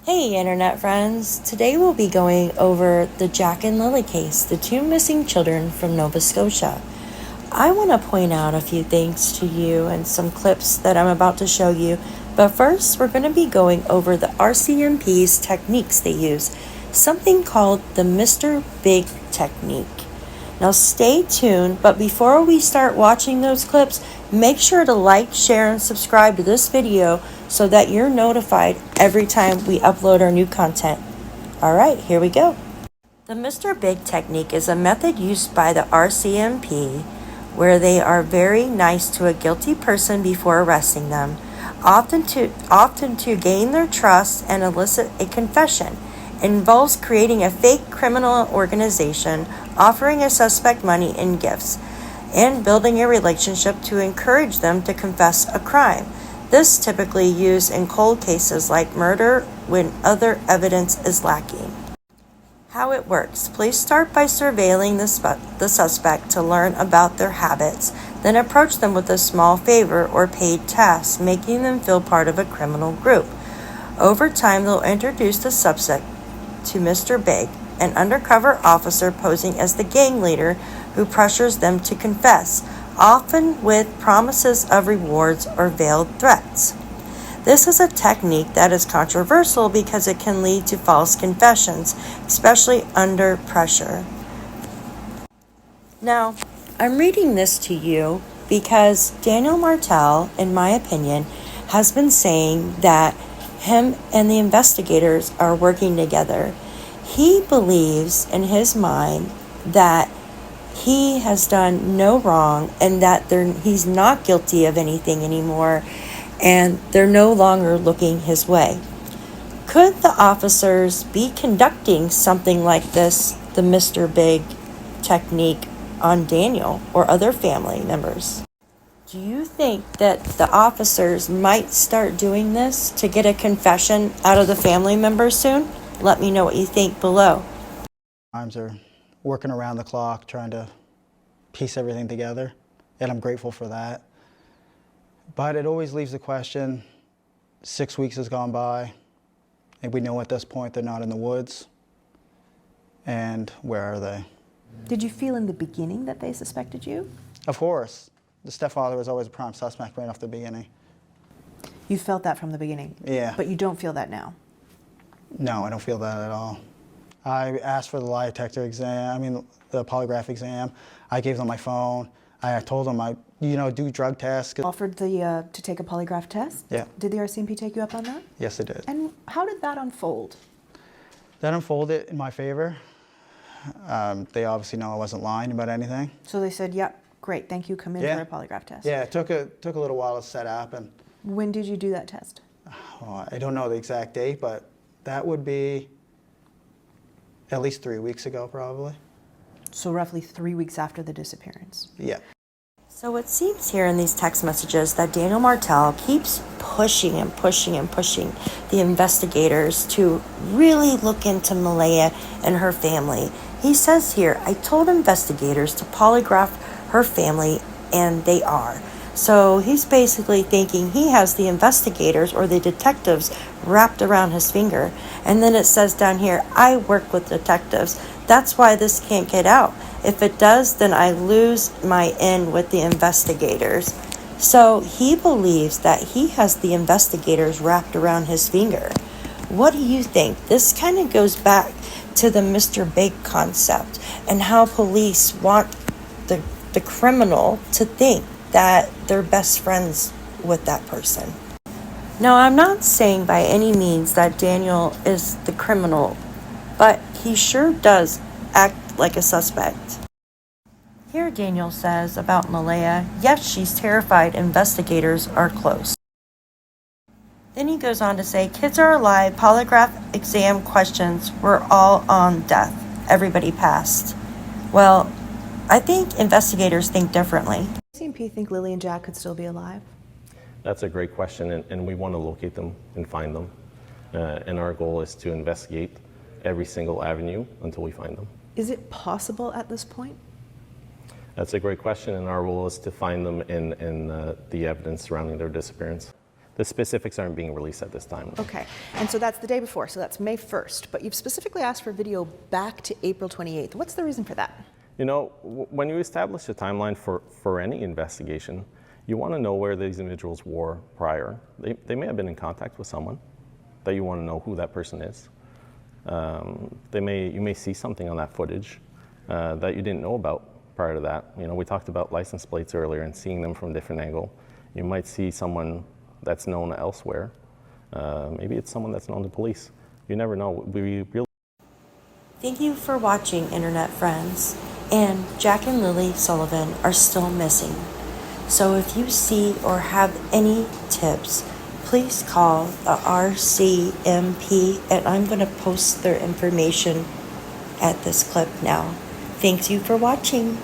Hey internet friends, today we'll be going over the Jack and Lilly case, the two missing children from Nova Scotia. I want to point out a few things to you and some clips that I'm about to show you, but first we're going to be going over the Rcmp's techniques they use, something called the Mr. Big technique. Now stay tuned, but before we start watching those clips, make sure to like, share, and subscribe to this video so that you're notified every time we upload our new content. Alright, here we go. The Mr. Big technique is a method used by the Rcmp where they are very nice to a guilty person before arresting them, often to gain their trust and elicit a confession. It involves creating a fake criminal organization, offering a suspect money and gifts, and building a relationship to encourage them to confess a crime. This is typically used in cold cases like murder when other evidence is lacking. How it works. Please start by surveilling the suspect to learn about their habits, then approach them with a small favor or paid task, making them feel part of a criminal group. Over time, they'll introduce the suspect to Mr. Big, an undercover officer posing as the gang leader who pressures them to confess, often with promises of rewards or veiled threats. This is a technique that is controversial because it can lead to false confessions, especially under pressure. Now, I'm reading this to you because Daniel Martell, in my opinion, has been saying that him and the investigators are working together. He believes in his mind that he has done no wrong and that he's not guilty of anything anymore, and they're no longer looking his way. Could the officers be conducting something like this, the Mr. Big technique, on Daniel or other family members? Do you think that the officers might start doing this to get a confession out of the family members soon? Let me know what you think below. Times are working around the clock trying to piece everything together, and I'm grateful for that. But it always leaves the question, 6 weeks has gone by, and we know at this point they're not in the woods, and where are they? Did you feel in the beginning that they suspected you? Of course. The stepfather was always a prime suspect right off the beginning. You felt that from the beginning? Yeah. But you don't feel that now? No, I don't feel that at all. I asked for the lie detector exam, the polygraph exam. I gave them my phone. I told them I, do drug tests. Offered to take a polygraph test? Yeah. Did the Rcmp take you up on that? Yes, they did. And how did that unfold? That unfolded in my favor. They obviously know I wasn't lying about anything. So they said, yep, great, thank you, come in for a polygraph test. Yeah, it took a little while to set up. And when did you do that test? I don't know the exact date, but that would be at least 3 weeks ago, probably. So roughly 3 weeks after the disappearance. Yeah. So it seems here in these text messages that Daniel Martell keeps pushing the investigators to really look into Malaya and her family. He says here, I told investigators to polygraph her family, and they are. So he's basically thinking he has the investigators or the detectives wrapped around his finger. And then it says down here, I work with detectives. That's why this can't get out. If it does, then I lose my in with the investigators. So he believes that he has the investigators wrapped around his finger. What do you think? This kind of goes back to the Mr. Big concept and how police want the criminal to think that they're best friends with that person. Now, I'm not saying by any means that Daniel is the criminal, but he sure does act like a suspect. Here Daniel says about Malaya, yes, she's terrified, investigators are close. Then he goes on to say, kids are alive, polygraph exam questions were all on death. Everybody passed. Well, I think investigators think differently. Rcmp think Lilly and Jack could still be alive? That's a great question, and we want to locate them and find them. And our goal is to investigate every single avenue until we find them. Is it possible at this point? That's a great question, and our role is to find them in the evidence surrounding their disappearance. The specifics aren't being released at this time. Okay, and so that's the day before, so that's May 1st, but you've specifically asked for video back to April 28th. What's the reason for that? You know, when you establish a timeline for any investigation, you want to know where these individuals were prior. They may have been in contact with someone that you want to know who that person is. You may see something on that footage that you didn't know about prior to that. You know, we talked about license plates earlier and seeing them from a different angle. You might see someone that's known elsewhere. Maybe it's someone that's known to police. You never know. We really. Thank you for watching, Internet friends. And Jack and Lilly Sullivan are still missing. So if you see or have any tips, please call the Rcmp, and I'm going to post their information at this clip now. Thanks you for watching.